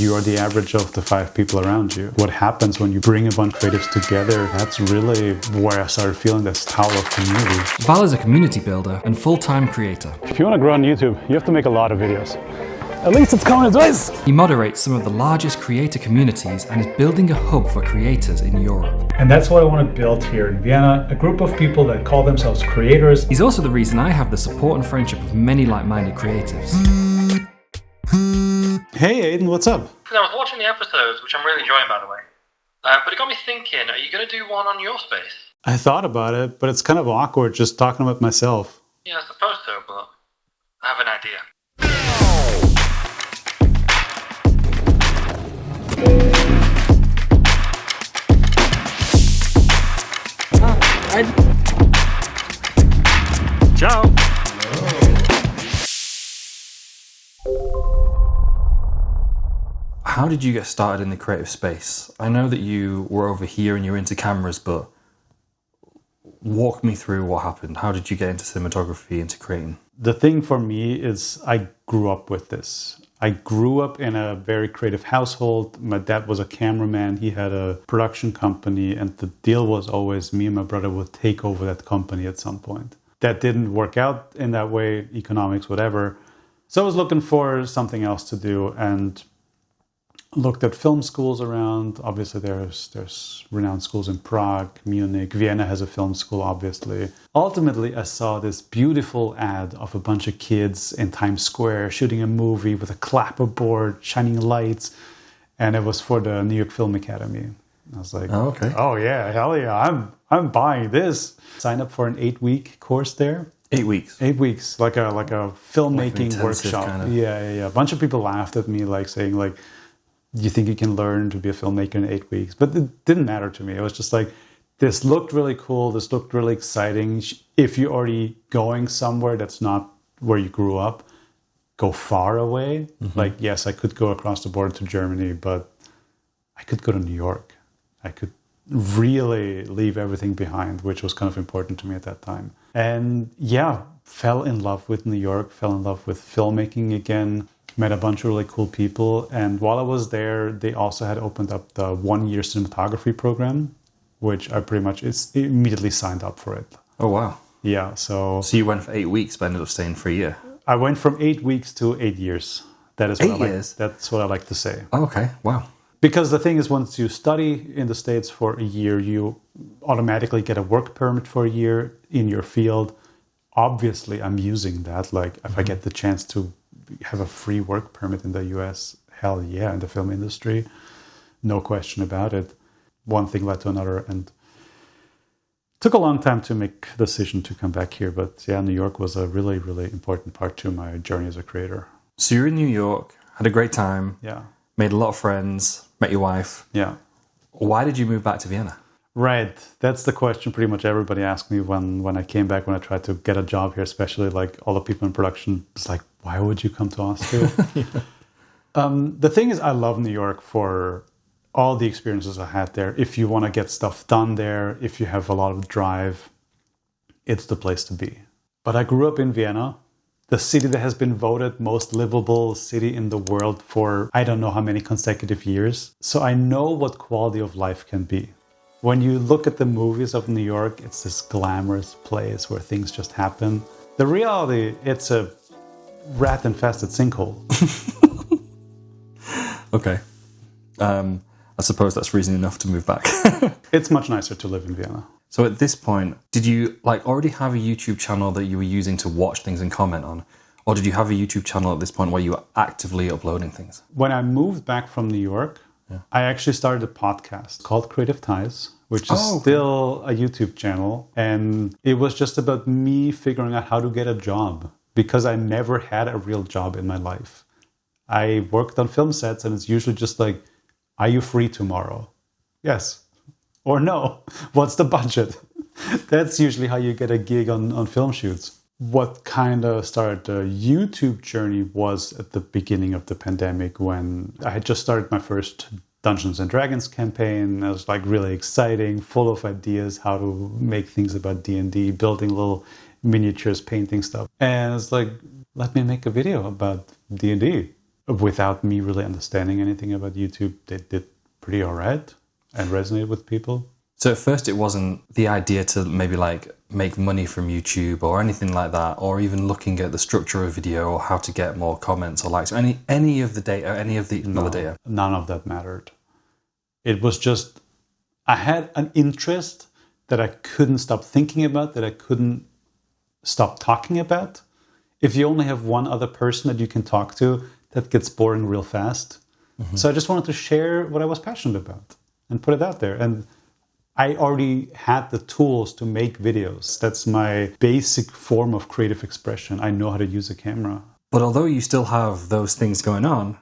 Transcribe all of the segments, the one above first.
You are the average of the 5 people around you. What happens when you bring a bunch of creatives together, that's really where I started feeling this tower of community. Val is a community builder and full-time creator. If you want to grow on YouTube, you have to make a lot of videos. At least it's common advice. He moderates some of the largest creator communities and is building a hub for creators in Europe. And that's what I want to build here in Vienna, a group of people that call themselves creators. He's also the reason I have the support and friendship of many like-minded creatives. Hey Aidan, what's up? I was watching the episodes, which I'm really enjoying, by the way. But it got me thinking, are you going to do one on your space? I thought about it, but it's kind of awkward just talking about myself. Yeah, I suppose so, but I have an idea. Ciao! How did you get started in the creative space? I know that you were over here and you're into cameras, but walk me through what happened. How did you get into cinematography, into creating? The thing for me is I grew up with this. I grew up in a very creative household. My dad was a cameraman. He had a production company, and the deal was always me and my brother would take over that company at some point. That didn't work out in that way, economics, whatever. So I was looking for something else to do and looked at film schools around. Obviously, there's renowned schools in Prague, Munich. Vienna has a film school, obviously. Ultimately, I saw this beautiful ad of a bunch of kids in Times Square shooting a movie with a clapperboard, shining lights. And it was for the New York Film Academy. I was like, Oh, okay. Oh yeah, hell yeah, I'm buying this. Sign up for an 8-week course there. 8 weeks. 8 weeks, like a filmmaking intensive workshop. kind of. Yeah. A bunch of people laughed at me, like saying, like, "You think you can learn to be a filmmaker in 8 weeks?" But it didn't matter to me. It was just like, this looked really cool. This looked really exciting. If you're already going somewhere that's not where you grew up, go far away. Mm-hmm. Like, yes, I could go across the border to Germany, but I could go to New York. I could really leave everything behind, which was kind of important to me at that time. And yeah, fell in love with New York, fell in love with filmmaking again, met a bunch of really cool people. And while I was there, they also had opened up the 1-year cinematography program, which I pretty much immediately signed up for it. Oh, wow. Yeah, so So you went for 8 weeks, but ended up staying for a year? I went from 8 weeks to 8 years. That is what 8 years? That's what I like to say. Oh, okay, wow. Because the thing is, once you study in the States for a year, you automatically get a work permit for a year in your field. Obviously, I'm using that. Like, if I get the chance to have a free work permit in the US, hell yeah, in the film industry, no question about it. One thing led to another, and took a long time to make the decision to come back here. But yeah, New York was a really, really important part to my journey as a creator. So you're in New York, had a great time. Yeah. Made a lot of friends, met your wife. Yeah. Why did you move back to Vienna? Right. That's the question pretty much everybody asked me when I came back, when I tried to get a job here, especially like all the people in production. It's like, why would you come to Austria? Yeah. The thing is, I love New York for all the experiences I had there. If you want to get stuff done there, if you have a lot of drive, it's the place to be. But I grew up in Vienna, the city that has been voted most livable city in the world for I don't know how many consecutive years. So I know what quality of life can be. When you look at the movies of New York, it's this glamorous place where things just happen. The reality, it's a rat-infested sinkhole. Okay. I suppose that's reason enough to move back. It's much nicer to live in Vienna. So at this point, did you already have a YouTube channel that you were using to watch things and comment on? Or did you have a YouTube channel at this point where you were actively uploading things? When I moved back from New York, I actually started a podcast called Creative Ties, which is still a YouTube channel. And it was just about me figuring out how to get a job, because I never had a real job in my life. I worked on film sets, and it's usually just like, are you free tomorrow? Yes. Or no. What's the budget? That's usually how you get a gig on film shoots. What kind of started the YouTube journey was at the beginning of the pandemic, when I had just started my first Dungeons and Dragons campaign. It was like really exciting, full of ideas, how to make things about D&D, building little miniatures, painting stuff. And it's like, let me make a video about D&D. without me really understanding anything about YouTube, they did pretty all right and resonated with people. So at first it wasn't the idea to maybe like make money from YouTube or anything like that, or even looking at the structure of video or how to get more comments or likes, or any of the data, any of the other data? None of that mattered. It was just, I had an interest that I couldn't stop thinking about, that I couldn't stop talking about. If you only have one other person that you can talk to, that gets boring real fast. Mm-hmm. So I just wanted to share what I was passionate about and put it out there. And I already had the tools to make videos. That's my basic form of creative expression. I know how to use a camera. But although you still have those things going on,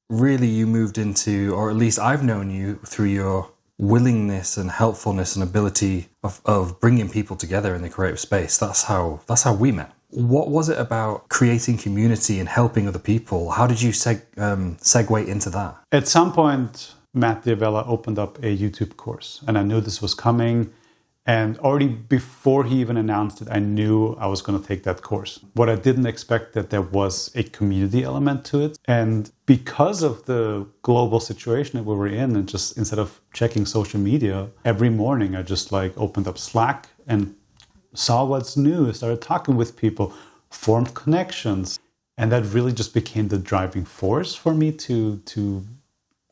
really you moved into, or at least I've known you through your willingness and helpfulness and ability of bringing people together in the creative space. That's how we met. What was it about creating community and helping other people? How did you segue into that? At some point, Matt Diabella opened up a YouTube course, and I knew this was coming. And already before he even announced it, I knew I was going to take that course. What I didn't expect, that there was a community element to it. And because of the global situation that we were in, and just instead of checking social media, every morning I just like opened up Slack and saw what's new, started talking with people, formed connections. And that really just became the driving force for me to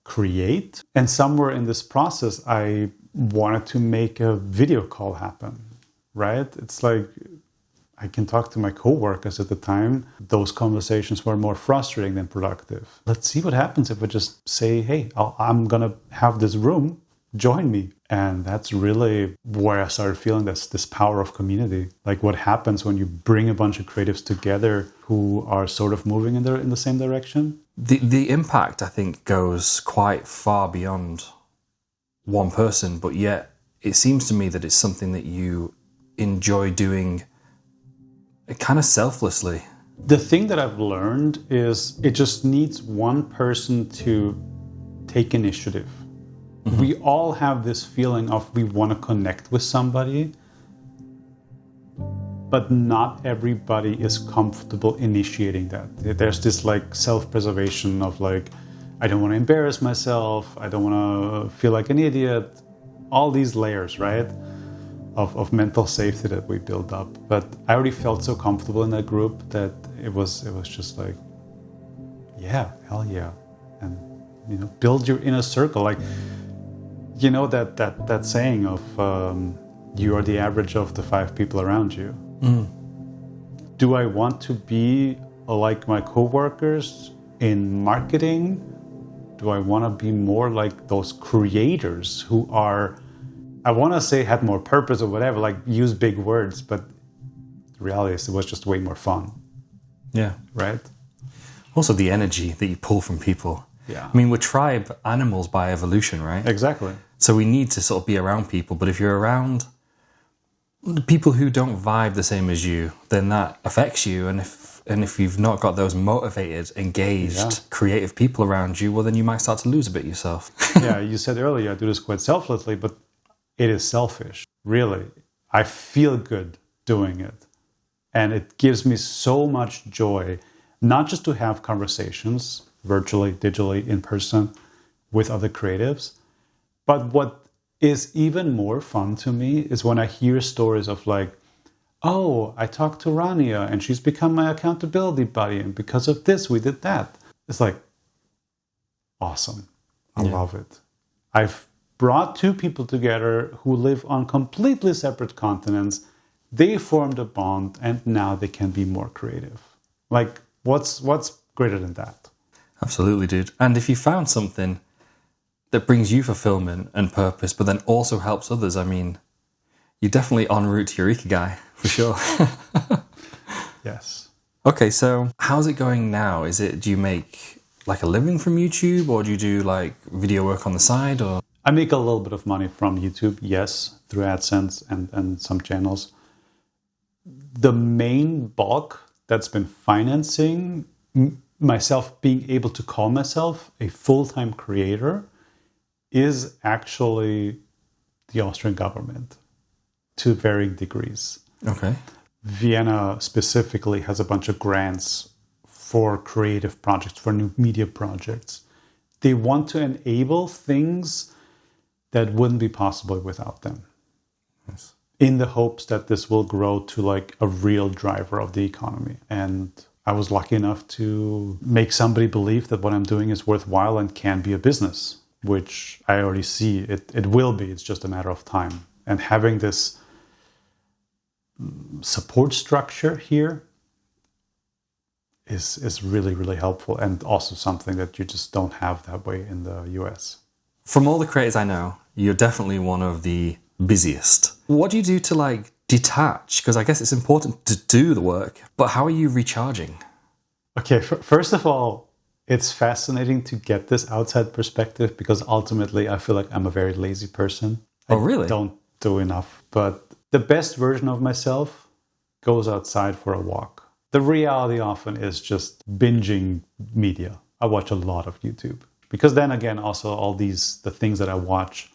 create. And somewhere in this process, I wanted to make a video call happen, right? It's like, I can talk to my coworkers at the time. Those conversations were more frustrating than productive. Let's see what happens if I just say, hey, I'm going to have this room, join me. And that's really where I started feeling this power of community. Like what happens when you bring a bunch of creatives together who are sort of moving in the same direction. The impact, I think, goes quite far beyond one person, but yet it seems to me that it's something that you enjoy doing kind of selflessly. The thing that I've learned is it just needs one person to take initiative. Mm-hmm. We all have this feeling of we want to connect with somebody, but not everybody is comfortable initiating that. There's this like self-preservation of like, I don't want to embarrass myself. I don't want to feel like an idiot. All these layers, right, of mental safety that we build up. But I already felt so comfortable in that group that it was just like, yeah, hell yeah, and build your inner circle. Like that saying of you are the average of the 5 people around you. Mm. Do I want to be like my coworkers in marketing? Do I want to be more like those creators who are, I want to say had more purpose or whatever, like use big words, but the reality is it was just way more fun. Yeah. Right? Also the energy that you pull from people. Yeah. I mean, we're tribe animals by evolution, right? Exactly. So we need to sort of be around people, but if you're around people who don't vibe the same as you, then that affects you. And if you've not got those motivated, engaged, creative people around you, well, then you might start to lose a bit yourself. Yeah, you said earlier, I do this quite selflessly, but it is selfish. Really. I feel good doing it. And it gives me so much joy, not just to have conversations, virtually, digitally, in person, with other creatives, but what is even more fun to me is when I hear stories of like, oh, I talked to Rania and she's become my accountability buddy, and because of this, we did that. It's like, awesome. I love it. I've brought 2 people together who live on completely separate continents. They formed a bond and now they can be more creative. Like, what's greater than that? Absolutely, dude. And if you found something that brings you fulfillment and purpose, but then also helps others, I mean, you're definitely en route to your ikigai, for sure. Yes. Okay, so how's it going now? Do you make like a living from YouTube, or do you do like video work on the side? Or I make a little bit of money from YouTube, yes, through AdSense and some channels. The main bulk that's been financing myself being able to call myself a full-time creator is actually the Austrian government to varying degrees. Okay. Vienna specifically has a bunch of grants for creative projects, for new media projects. They want to enable things that wouldn't be possible without them. Yes. In the hopes that this will grow to like a real driver of the economy. And I was lucky enough to make somebody believe that what I'm doing is worthwhile and can be a business, which I already see it will be. It's just a matter of time. And having this support structure here is really, really helpful, and also something that you just don't have that way in the US. From all the creators I know, you're definitely one of the busiest. What do you do to like detach? Because I guess it's important to do the work, but how are you recharging? Okay, first of all, it's fascinating to get this outside perspective, because ultimately I feel like I'm a very lazy person. Oh, really? I don't do enough. But the best version of myself goes outside for a walk. The reality often is just binging media. I watch a lot of YouTube, because then again, also all the things that I watch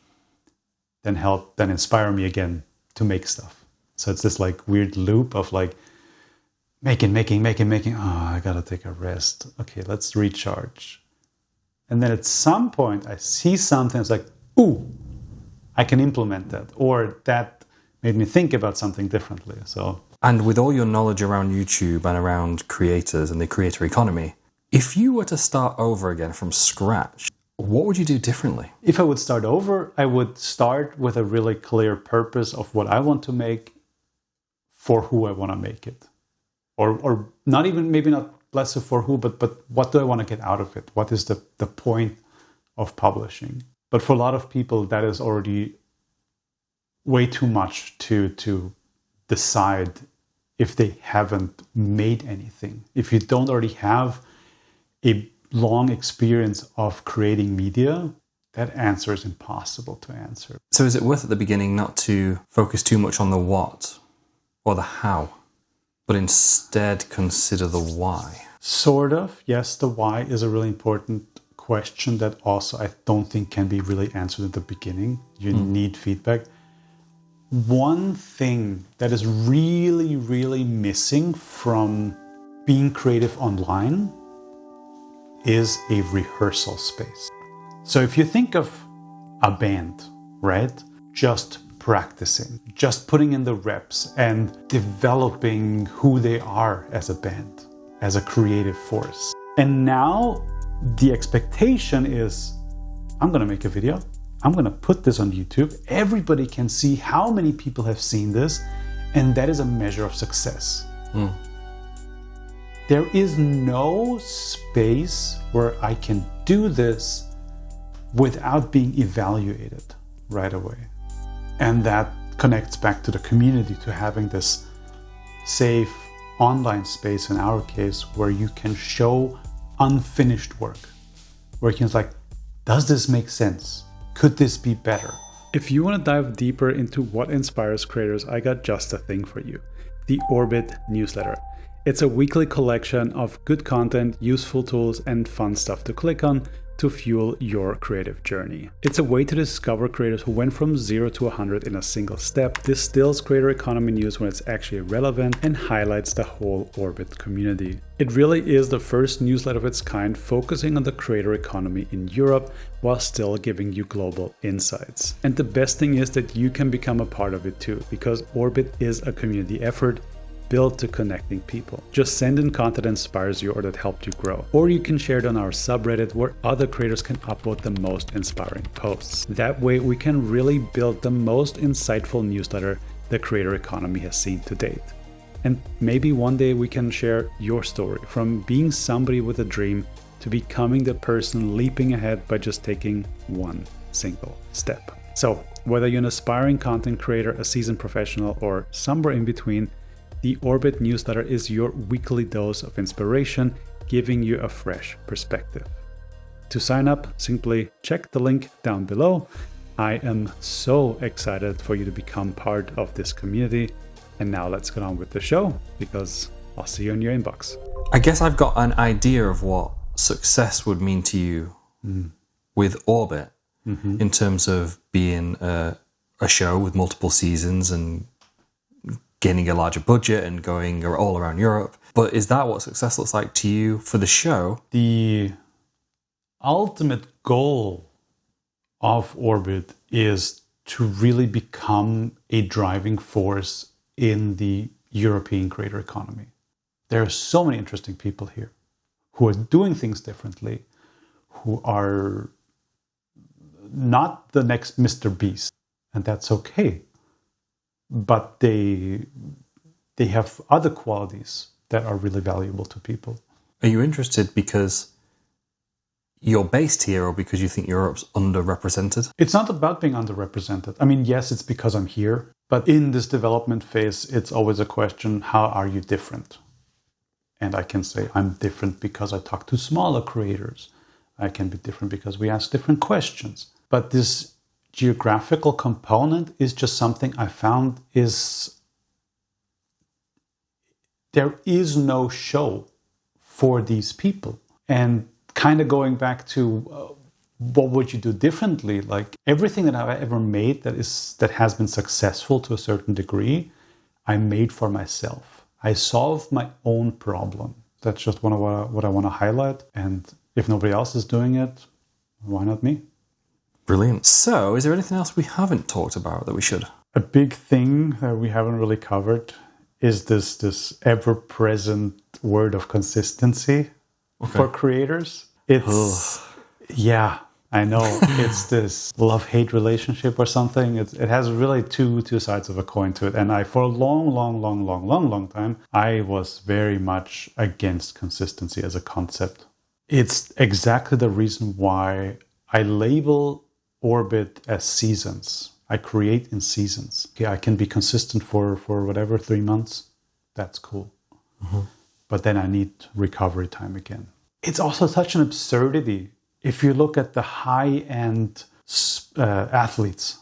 then inspire me again to make stuff. So it's this like weird loop of like making. Oh, I gotta take a rest. Okay, let's recharge. And then at some point I see something, it's like, ooh, I can implement that. Or that made me think about something differently. So. And with all your knowledge around YouTube and around creators and the creator economy, if you were to start over again from scratch, what would you do differently? If I would start over, I would start with a really clear purpose of what I want to make for who I want to make it. Or not even, maybe not less so for who, but what do I want to get out of it? What is the point of publishing? But for a lot of people, that is already way too much to decide if they haven't made anything. If you don't already have a long experience of creating media, that answer is impossible to answer. So is it worth at the beginning not to focus too much on the what or the how, but instead consider the why? Sort of, yes. The why is a really important question that also I don't think can be really answered at the beginning. You need feedback. One thing that is really, really missing from being creative online is a rehearsal space. So if you think of a band, right? Just practicing, just putting in the reps and developing who they are as a band, as a creative force. And now the expectation is, I'm going to make a video. I'm going to put this on YouTube. Everybody can see how many people have seen this. And that is a measure of success. There is no space where I can do this without being evaluated right away. And that connects back to the community, to having this safe online space, in our case, where you can show unfinished work, where you can like, does this make sense? Could this be better? If you want to dive deeper into what inspires creators, I got just a thing for you. The Orbit newsletter. It's a weekly collection of good content, useful tools, and fun stuff to click on to fuel your creative journey. It's a way to discover creators who went from 0 to 100 in a single step, distills creator economy news when it's actually relevant, and highlights the whole Orbit community. It really is the first newsletter of its kind focusing on the creator economy in Europe while still giving you global insights. And the best thing is that you can become a part of it too, because Orbit is a community effort built to connecting people. Just send in content that inspires you or that helped you grow. Or you can share it on our subreddit where other creators can upvote the most inspiring posts. That way we can really build the most insightful newsletter the creator economy has seen to date. And maybe one day we can share your story, from being somebody with a dream to becoming the person leaping ahead by just taking one single step. So whether you're an aspiring content creator, a seasoned professional, or somewhere in between, the Orbit newsletter is your weekly dose of inspiration, giving you a fresh perspective. To sign up, simply check the link down below. I am so excited for you to become part of this community. And now let's get on with the show, because I'll see you in your inbox. I guess I've got an idea of what success would mean to you with Orbit in terms of being a show with multiple seasons and gaining a larger budget and going all around Europe. But is that what success looks like to you for the show? The ultimate goal of Orbit is to really become a driving force in the European creator economy. There are so many interesting people here who are doing things differently, who are not the next Mr. Beast, and that's okay. But they have other qualities that are really valuable to people. Are you interested because you're based here or because you think Europe's underrepresented? It's not about being underrepresented. I mean, yes, it's because I'm here, but in this development phase, it's always a question, how are you different? And I can say I'm different because I talk to smaller creators. I can be different because we ask different questions. But this geographical component is just something I found is... There is no show for these people. And kind of going back to what would you do differently? Like everything that I've ever made that has been successful to a certain degree, I made for myself. I solved my own problem. That's just what I want to highlight. And if nobody else is doing it, why not me? Brilliant. So, is there anything else we haven't talked about that we should? A big thing that we haven't really covered is this ever-present word of consistency for creators. It's, yeah, I know. It's this love-hate relationship or something. It has really two sides of a coin to it. And for a long time, I was very much against consistency as a concept. It's exactly the reason why I label Orbit as seasons. I create in seasons. Okay, I can be consistent for whatever, 3 months. That's cool. Mm-hmm. But then I need recovery time again. It's also such an absurdity. If you look at the high-end athletes,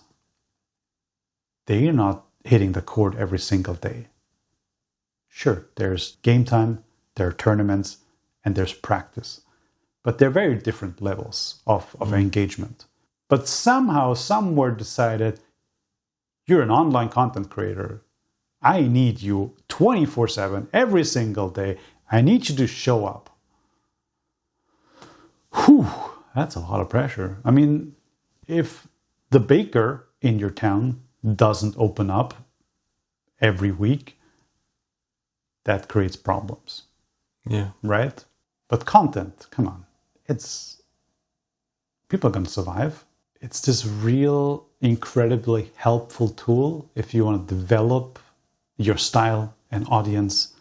they're not hitting the court every single day. Sure, there's game time, there are tournaments, and there's practice. But they're very different levels of engagement. But somehow, somewhere decided, you're an online content creator. I need you 24/7, every single day. I need you to show up. Whew, that's a lot of pressure. I mean, if the baker in your town doesn't open up every week, that creates problems. Yeah. Right? But content, come on. People are going to survive. It's this real, incredibly helpful tool if you want to develop your style and audience,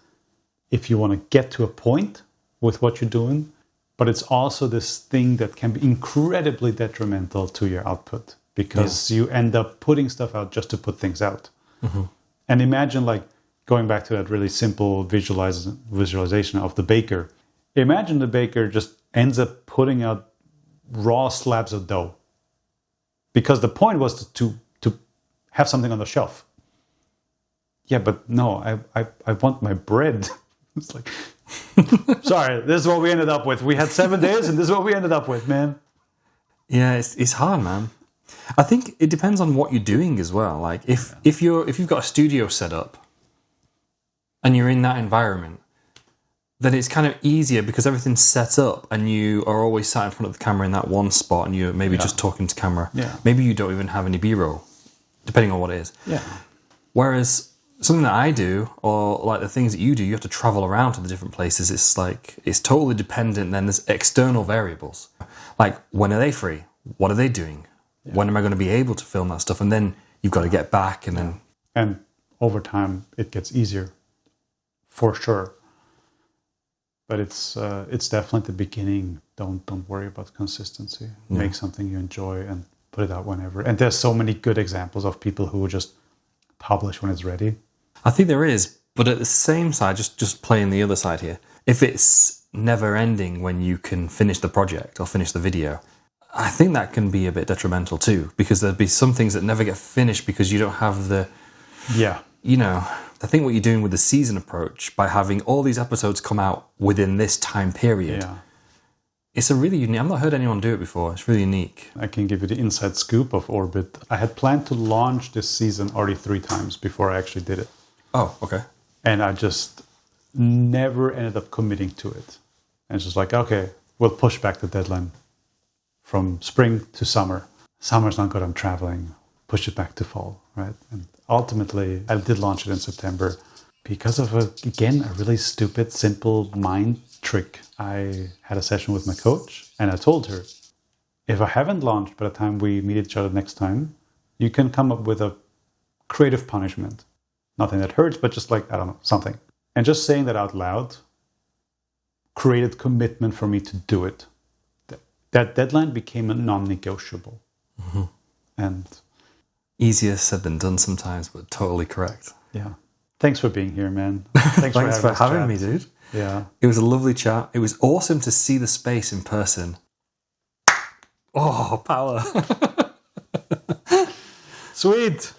if you want to get to a point with what you're doing. But it's also this thing that can be incredibly detrimental to your output because you end up putting stuff out just to put things out. Mm-hmm. And imagine like going back to that really simple visualization of the baker. Imagine the baker just ends up putting out raw slabs of dough because the point was to have something on the shelf. Yeah, but no, I want my bread. It's like, sorry, this is what we ended up with. We had 7 days and this is what we ended up with, man. Yeah, it's hard, man. I think it depends on what you're doing as well. Like if you've got a studio set up and you're in that environment, then it's kind of easier because everything's set up and you are always sat in front of the camera in that one spot and you're maybe just talking to camera. Yeah. Maybe you don't even have any B-roll, depending on what it is. Yeah. Whereas something that I do, or like the things that you do, you have to travel around to the different places. It's like, it's totally dependent. Then there's external variables. Like, when are they free? What are they doing? Yeah. When am I going to be able to film that stuff? And then you've got to get back and then... And over time, it gets easier, for sure. But it's definitely the beginning. Don't worry about consistency. Yeah. Make something you enjoy and put it out whenever. And there's so many good examples of people who just publish when it's ready. I think there is, but at the same side, just playing the other side here, if it's never ending when you can finish the project or finish the video, I think that can be a bit detrimental too, because there'd be some things that never get finished because you don't have the... Yeah. You know, I think what you're doing with the season approach, by having all these episodes come out within this time period, it's a really unique... I've not heard anyone do it before. It's really unique. I can give you the inside scoop of Orbit. I had planned to launch this season already 3 times before I actually did it. Oh, okay. And I just never ended up committing to it. And it's just like, okay, we'll push back the deadline from spring to summer. Summer's not good, I'm traveling. Push it back to fall, right? And ultimately, I did launch it in September because of, a really stupid, simple mind trick. I had a session with my coach and I told her, if I haven't launched by the time we meet each other next time, you can come up with a creative punishment. Nothing that hurts, but just like, I don't know, something. And just saying that out loud created commitment for me to do it. That deadline became a non-negotiable. Mm-hmm. And easier said than done sometimes, but totally correct. Yeah. Thanks for being here, man. Thanks for having me, dude. Yeah. It was a lovely chat. It was awesome to see the space in person. Oh, power. Sweet.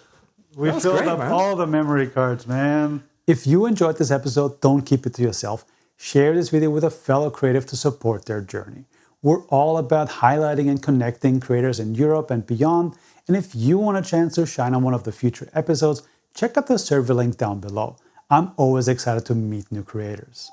We filled up all the memory cards, man. If you enjoyed this episode, don't keep it to yourself. Share this video with a fellow creative to support their journey. We're all about highlighting and connecting creators in Europe and beyond. And if you want a chance to shine on one of the future episodes, check out the survey link down below. I'm always excited to meet new creators.